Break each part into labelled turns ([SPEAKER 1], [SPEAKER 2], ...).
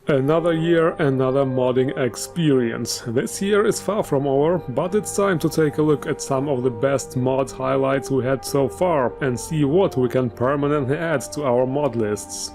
[SPEAKER 1] Another year, another modding experience. This year is far from over, but it's time to take a look at some of the best mod highlights we had so far and see what we can permanently add to our mod lists.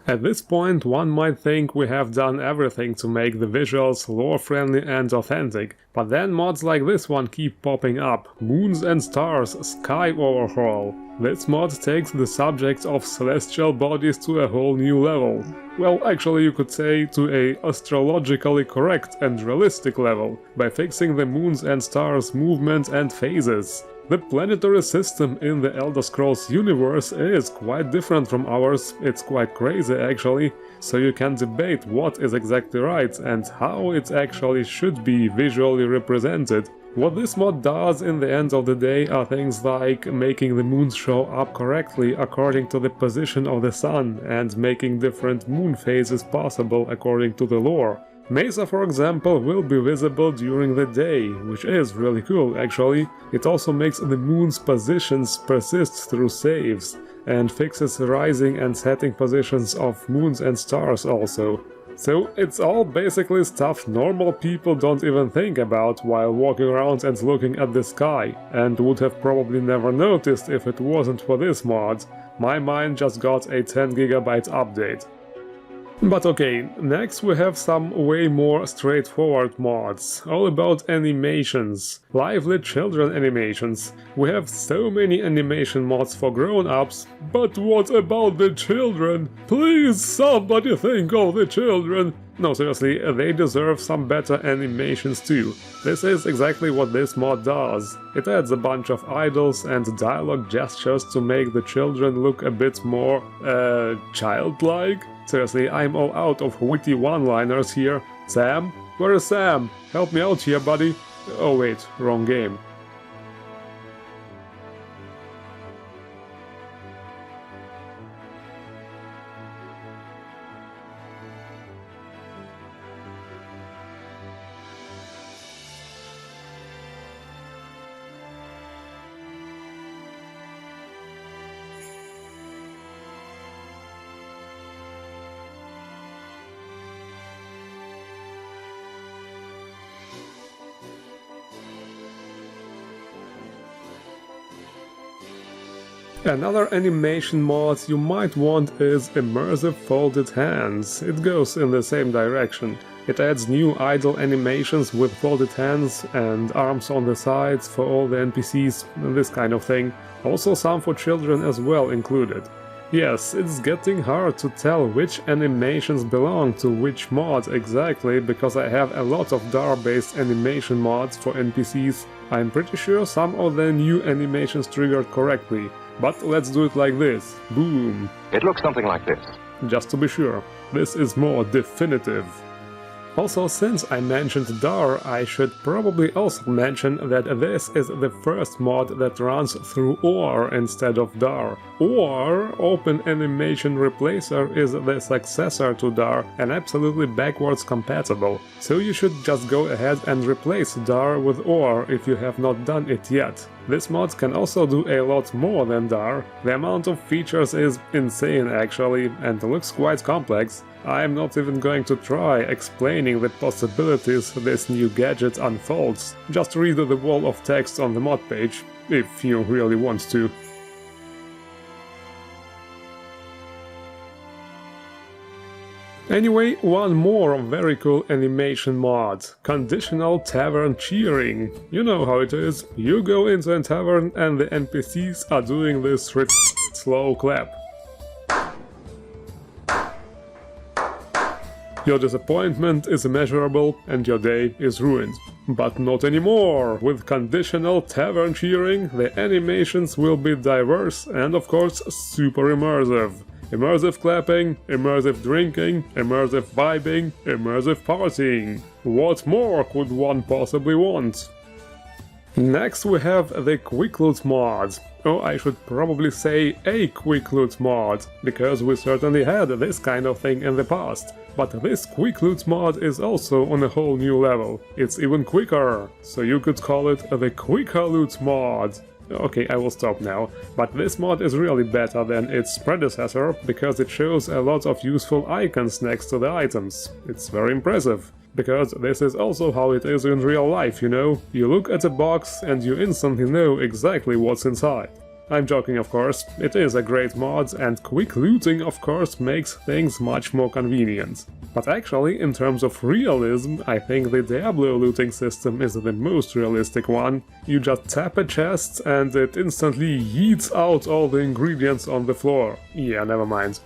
[SPEAKER 1] At this point, one might think we have done everything to make the visuals lore-friendly and authentic, but then mods like this one keep popping up. Moons and Stars Sky Overhaul. This mod takes the subject of celestial bodies to a whole new level. Well, actually you could say to a astrologically correct and realistic level, by fixing the moons and stars' movement and phases. The planetary system in the Elder Scrolls universe is quite different from ours, it's quite crazy actually, so you can debate what is exactly right and how it actually should be visually represented. What this mod does in the end of the day are things like making the moons show up correctly according to the position of the sun and making different moon phases possible according to the lore. Mesa, for example, will be visible during the day, which is really cool actually. It also makes the moon's positions persist through saves, and fixes rising and setting positions of moons and stars also. So it's all basically stuff normal people don't even think about while walking around and looking at the sky, and would have probably never noticed if it wasn't for this mod. My mind just got a 10 GB update. But okay, next we have some way more straightforward mods, all about animations. Lively children animations. We have so many animation mods for grown-ups, but what about the children? Please somebody think of the children! No, seriously, they deserve some better animations too. This is exactly what this mod does. It adds a bunch of idols and dialogue gestures to make the children look a bit more, childlike. Seriously, I'm all out of witty one-liners here. Sam? Where is Sam? Help me out here, buddy. Oh wait, wrong game. Another animation mod you might want is Immersive Folded Hands. It goes in the same direction. It adds new idle animations with folded hands and arms on the sides for all the NPCs, this kind of thing. Also some for children as well included. Yes, it's getting hard to tell which animations belong to which mod exactly, because I have a lot of DAR-based animation mods for NPCs. I'm pretty sure some of the new animations triggered correctly. But let's do it like this. Boom.
[SPEAKER 2] It looks something like this.
[SPEAKER 1] Just to be sure, this is more definitive. Also, since I mentioned DAR, I should probably also mention that this is the first mod that runs through OR instead of DAR. OR, Open Animation Replacer, is the successor to DAR and absolutely backwards compatible, so you should just go ahead and replace DAR with OR if you have not done it yet. This mod can also do a lot more than DAR. The amount of features is insane actually, and looks quite complex. I'm not even going to try explaining the possibilities this new gadget unfolds. Just read the wall of text on the mod page, if you really want to. Anyway, one more very cool animation mod. Conditional tavern cheering. You know how it is. You go into a tavern and the NPCs are doing this slow clap. Your disappointment is immeasurable and your day is ruined. But not anymore! With conditional tavern cheering, the animations will be diverse and of course super immersive. Immersive clapping, immersive drinking, immersive vibing, immersive partying. What more could one possibly want? Next we have the QuickLoot mod. Oh, I should probably say a QuickLoot mod, because we certainly had this kind of thing in the past. But this QuickLoot mod is also on a whole new level. It's even quicker, so you could call it the QuickLoot mod. Okay, I will stop now. But this mod is really better than its predecessor, because it shows a lot of useful icons next to the items. It's very impressive. Because this is also how it is in real life, you know? You look at a box and you instantly know exactly what's inside. I'm joking, of course. It is a great mod, and quick looting, of course, makes things much more convenient. But actually, in terms of realism, I think the Diablo looting system is the most realistic one. You just tap a chest and it instantly yeets out all the ingredients on the floor. Yeah, never mind.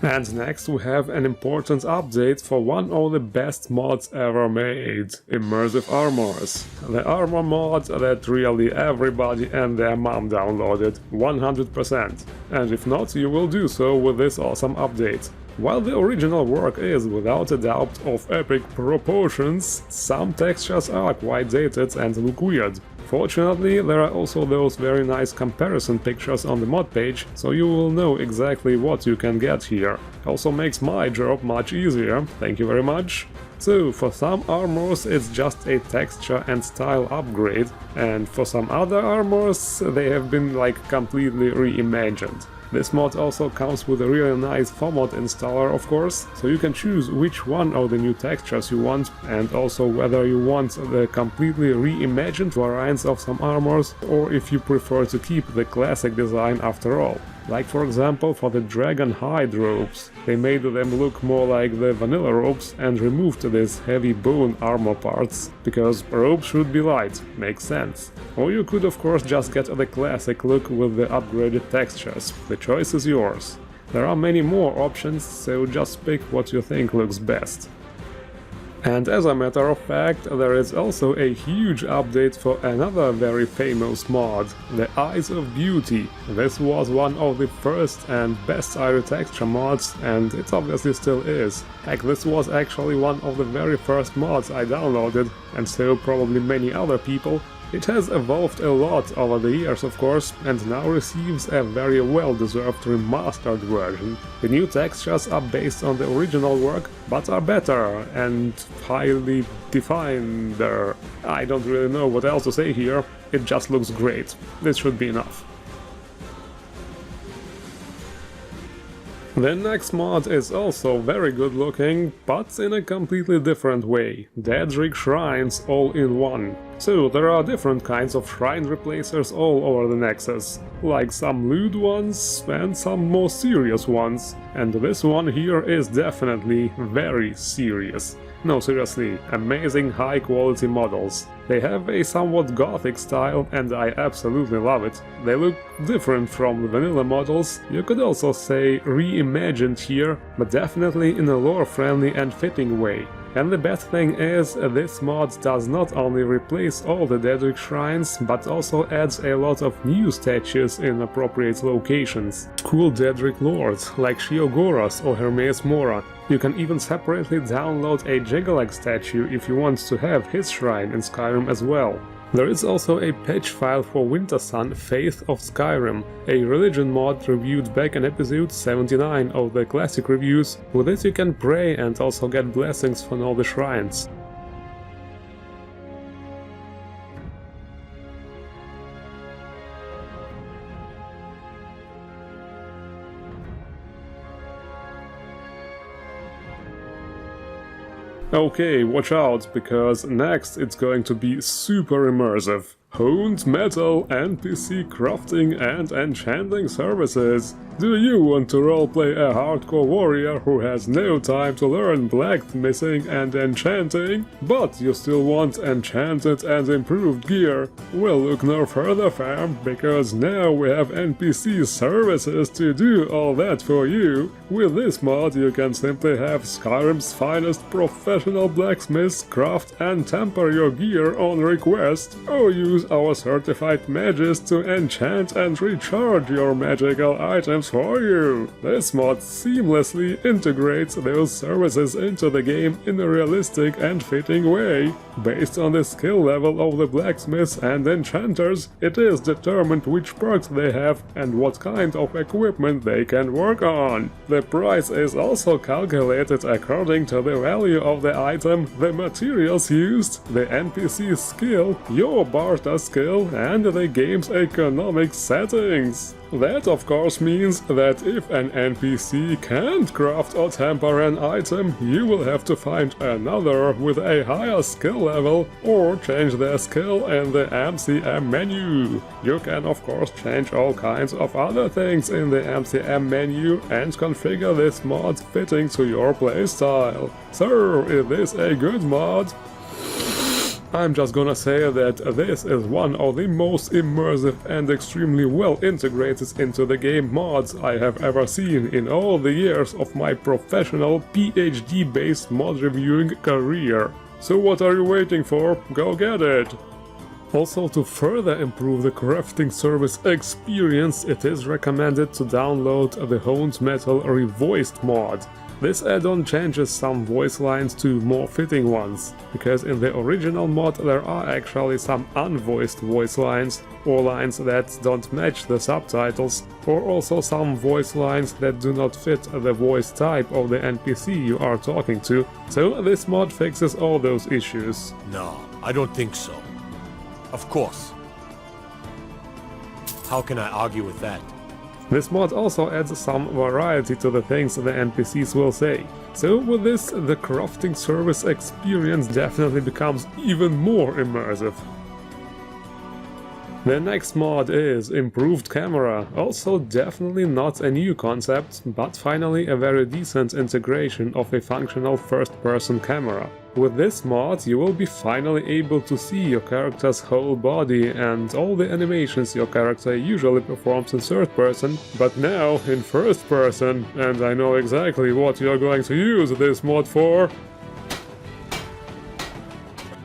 [SPEAKER 1] And next we have an important update for one of the best mods ever made, Immersive Armors. The armor mod that really everybody and their mom downloaded, 100%. And if not, you will do so with this awesome update. While the original work is without a doubt of epic proportions, some textures are quite dated and look weird. Fortunately, there are also those very nice comparison pictures on the mod page, so you will know exactly what you can get here. Also makes my job much easier, thank you very much. So, for some armors it's just a texture and style upgrade, and for some other armors they have been like completely reimagined. This mod also comes with a really nice FOMod installer, of course, so you can choose which one of the new textures you want, and also whether you want the completely reimagined variants of some armors, or if you prefer to keep the classic design after all. Like for example for the dragon hide robes. They made them look more like the vanilla robes and removed these heavy bone armor parts, because robes should be light, makes sense. Or you could of course just get the classic look with the upgraded textures, the choice is yours. There are many more options, so just pick what you think looks best. And as a matter of fact, there is also a huge update for another very famous mod, the Eyes of Beauty. This was one of the first and best eye retexture mods, and it obviously still is. Heck, this was actually one of the very first mods I downloaded, and so probably many other people. It has evolved a lot over the years, of course, and now receives a very well-deserved remastered version. The new textures are based on the original work, but are better and highly defined. I don't really know what else to say here, it just looks great. This should be enough. The next mod is also very good looking, but in a completely different way. Daedric Shrines all in one. So there are different kinds of shrine replacers all over the Nexus, like some lewd ones and some more serious ones, and this one here is definitely very serious. No, seriously, amazing high quality models. They have a somewhat gothic style and I absolutely love it. They look different from the vanilla models, you could also say reimagined here, but definitely in a lore-friendly and fitting way. And the best thing is, this mod does not only replace all the Daedric Shrines, but also adds a lot of new statues in appropriate locations. Cool Daedric lords, like Shiogoras or Hermes Mora. You can even separately download a Jyggalag statue if you want to have his shrine in Skyrim as well. There is also a patch file for Wintersun Faith of Skyrim, a religion mod reviewed back in episode 79 of the classic reviews. With it you can pray and also get blessings from all the shrines. Okay, watch out, because next it's going to be super immersive. Honed metal, NPC crafting and enchanting services. Do you want to roleplay a hardcore warrior who has no time to learn blacksmithing and enchanting, but you still want enchanted and improved gear? Well, look no further, fam, because now we have NPC services to do all that for you. With this mod you can simply have Skyrim's finest professional blacksmiths craft and temper your gear on request, or use our certified mages to enchant and recharge your magical items for you. This mod seamlessly integrates those services into the game in a realistic and fitting way. Based on the skill level of the blacksmiths and enchanters, it is determined which perks they have and what kind of equipment they can work on. The price is also calculated according to the value of the item, the materials used, the NPC skill, your barter character skill and the game's economic settings. That of course means that if an NPC can't craft or temper an item, you will have to find another with a higher skill level or change their skill in the MCM menu. You can of course change all kinds of other things in the MCM menu and configure this mod fitting to your playstyle. So, is this a good mod? I'm just gonna say that this is one of the most immersive and extremely well integrated into the game mods I have ever seen in all the years of my professional PhD-based mod reviewing career. So what are you waiting for? Go get it! Also, to further improve the crafting service experience, it is recommended to download the Honed Metal Revoiced mod. This add-on changes some voice lines to more fitting ones, because in the original mod there are actually some unvoiced voice lines, or lines that don't match the subtitles, or also some voice lines that do not fit the voice type of the NPC you are talking to, so this mod fixes all those issues.
[SPEAKER 2] No, I don't think so. Of course. How can I argue with that?
[SPEAKER 1] This mod also adds some variety to the things the NPCs will say. So with this, the crafting service experience definitely becomes even more immersive. The next mod is Improved Camera, also definitely not a new concept, but finally a very decent integration of a functional first-person camera. With this mod you will be finally able to see your character's whole body and all the animations your character usually performs in third person, but now in first person, and I know exactly what you're going to use this mod for.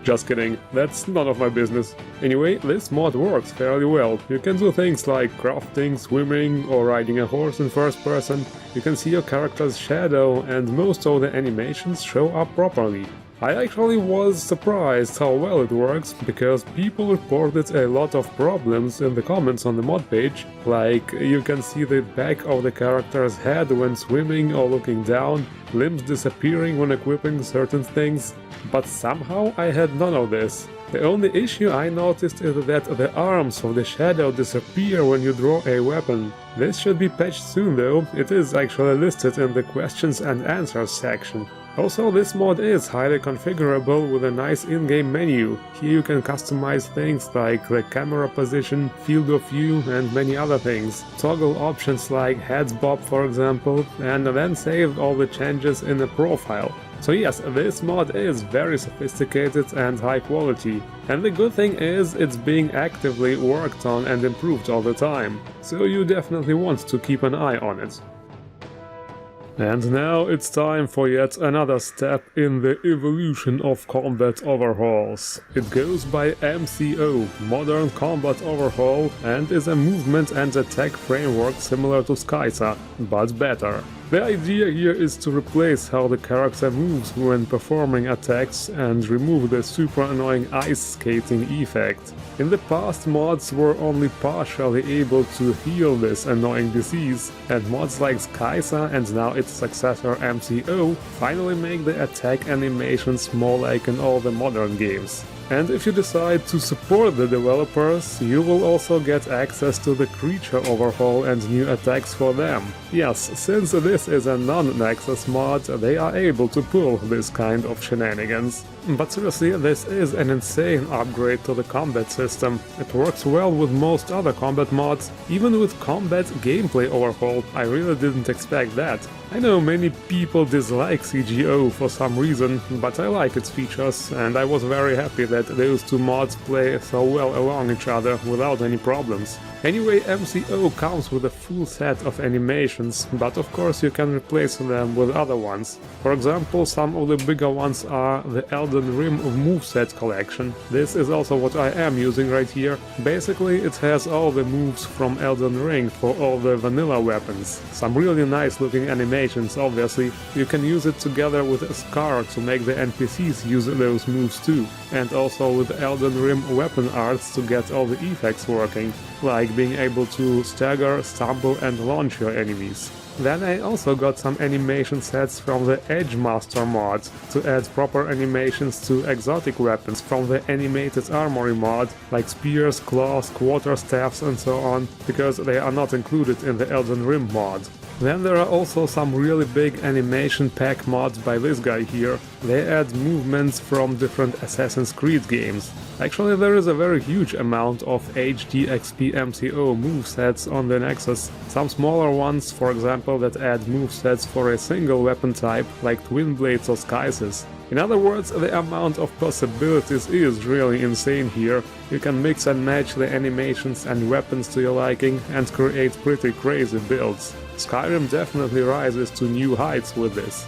[SPEAKER 1] Just kidding, that's none of my business. Anyway, this mod works fairly well. You can do things like crafting, swimming, or riding a horse in first person. You can see your character's shadow, and most of the animations show up properly. I actually was surprised how well it works, because people reported a lot of problems in the comments on the mod page, like you can see the back of the character's head when swimming or looking down, limbs disappearing when equipping certain things, but somehow I had none of this. The only issue I noticed is that the arms of the shadow disappear when you draw a weapon. This should be patched soon though, it is actually listed in the questions and answers section. Also, this mod is highly configurable with a nice in-game menu. Here you can customize things like the camera position, field of view and many other things. Toggle options like heads bob for example, and then save all the changes in a profile. So yes, this mod is very sophisticated and high quality. And the good thing is, it's being actively worked on and improved all the time. So you definitely want to keep an eye on it. And now it's time for yet another step in the evolution of combat overhauls. It goes by MCO, Modern Combat Overhaul, and is a movement and attack framework similar to SKSE, but better. The idea here is to replace how the character moves when performing attacks and remove the super annoying ice skating effect. In the past, mods were only partially able to heal this annoying disease, and mods like SKSE and now its successor MCO finally make the attack animations more like in all the modern games. And if you decide to support the developers, you will also get access to the creature overhaul and new attacks for them. Yes, since this is a non-Nexus mod, they are able to pull this kind of shenanigans. But seriously, this is an insane upgrade to the combat system. It works well with most other combat mods, even with combat gameplay overhaul. I really didn't expect that. I know many people dislike CGO for some reason, but I like its features, and I was very happy that those two mods play so well along each other without any problems. Anyway, MCO comes with a full set of animations, but of course you can replace them with other ones. For example, some of the bigger ones are the Elden Ring moveset collection. This is also what I am using right here. Basically, it has all the moves from Elden Ring for all the vanilla weapons. Some really nice looking animations, obviously. You can use it together with a Scar to make the NPCs use those moves too. And also with Elden Ring weapon arts to get all the effects working, like being able to stagger, stumble and launch your enemies. Then I also got some animation sets from the Edgemaster mod to add proper animations to exotic weapons from the animated armory mod, like spears, claws, quarterstaffs and so on, because they are not included in the Elden Ring mod. Then there are also some really big animation pack mods by this guy here. They add movements from different Assassin's Creed games. Actually, there is a very huge amount of HDXP MCO movesets on the Nexus. Some smaller ones, for example, that add movesets for a single weapon type, like Twin Blades or SKSE. In other words, the amount of possibilities is really insane here. You can mix and match the animations and weapons to your liking and create pretty crazy builds. Skyrim definitely rises to new heights with this.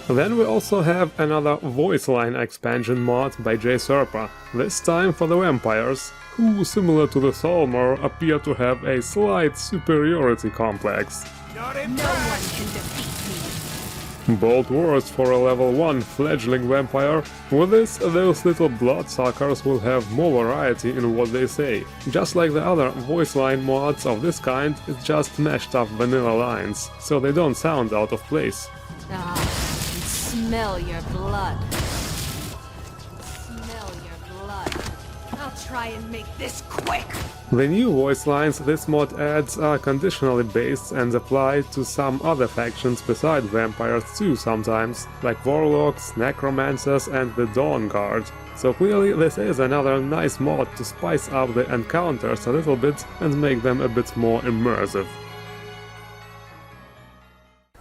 [SPEAKER 1] Then we also have another voice line expansion mod by Jyggalag, this time for the vampires, who, similar to the Solmor, appear to have a slight superiority complex.
[SPEAKER 3] No one can defeat
[SPEAKER 1] Bold words for a level 1 fledgling vampire. With this, those little bloodsuckers will have more variety in what they say. Just like the other voice line mods of this kind, it's just mashed up vanilla lines, so they don't sound out of place.
[SPEAKER 3] Ah, I can smell your blood. Smell your blood. I'll try and make this quick.
[SPEAKER 1] The new voice lines this mod adds are conditionally based and apply to some other factions beside vampires too sometimes, like warlocks, necromancers and the Dawn Guard. So clearly this is another nice mod to spice up the encounters a little bit and make them a bit more immersive.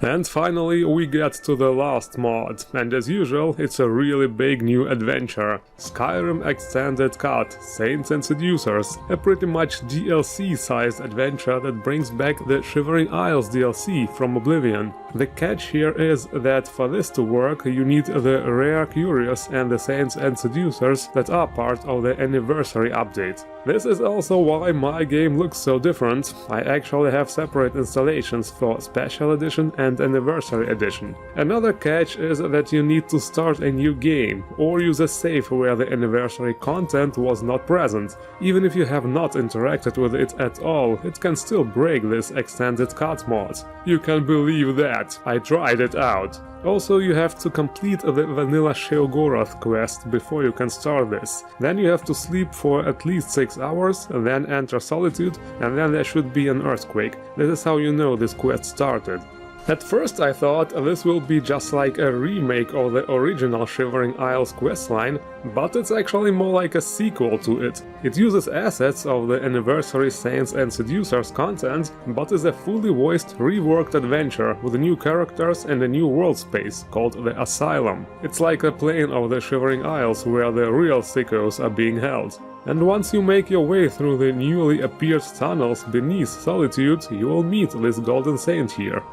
[SPEAKER 1] And finally we get to the last mod, and as usual it's a really big new adventure. Skyrim Extended Cut, Saints and Seducers, a pretty much DLC-sized adventure that brings back the Shivering Isles DLC from Oblivion. The catch here is that for this to work you need the Rare Curious and the Saints and Seducers that are part of the Anniversary update. This is also why my game looks so different. I actually have separate installations for Special Edition and Anniversary Edition. Another catch is that you need to start a new game, or use a save where the Anniversary content was not present. Even if you have not interacted with it at all, it can still break this Extended Cut mod. You can believe that, I tried it out. Also, you have to complete the vanilla Sheogorath quest before you can start this. Then you have to sleep for at least 6 hours, then enter Solitude, and then there should be an earthquake. This is how you know this quest started. At first I thought this will be just like a remake of the original Shivering Isles questline, but it's actually more like a sequel to it. It uses assets of the Anniversary Saints and Seducers content, but is a fully voiced, reworked adventure with new characters and a new world space called the Asylum. It's like a plane of the Shivering Isles where the real sickos are being held. And once you make your way through the newly appeared tunnels beneath Solitude, you will meet this Golden Saint here.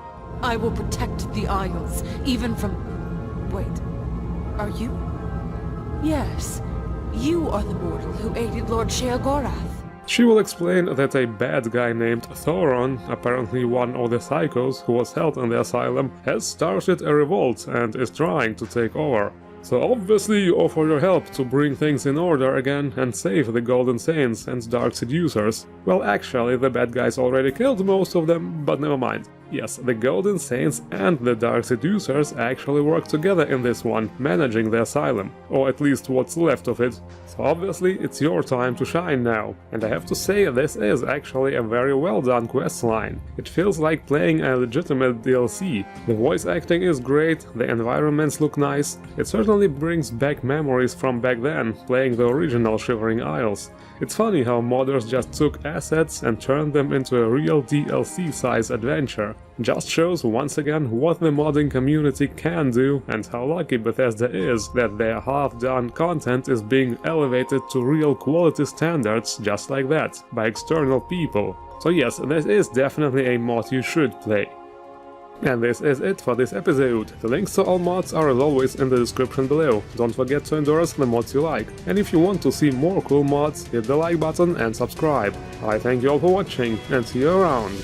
[SPEAKER 4] I will protect the Isles, even from... Wait, are you? Yes, you are the mortal who aided Lord Sheogorath.
[SPEAKER 1] She will explain that a bad guy named Thoron, apparently one of the psychos who was held in the asylum, has started a revolt and is trying to take over. So obviously you offer your help to bring things in order again and save the Golden Saints and Dark Seducers. Well, actually, the bad guys already killed most of them, but never mind. Yes, the Golden Saints and the Dark Seducers actually work together in this one, managing the asylum, or at least what's left of it. So obviously it's your time to shine now, and I have to say this is actually a very well done questline. It feels like playing a legitimate DLC. The voice acting is great, the environments look nice, it certainly brings back memories from back then, playing the original Shivering Isles. It's funny how modders just took assets and turned them into a real DLC-size adventure. Just shows once again what the modding community can do and how lucky Bethesda is that their half-done content is being elevated to real quality standards just like that, by external people. So yes, this is definitely a mod you should play. And this is it for this episode. The links to all mods are as always in the description below. Don't forget to endorse the mods you like. And if you want to see more cool mods, hit the like button and subscribe. I thank you all for watching and see you around.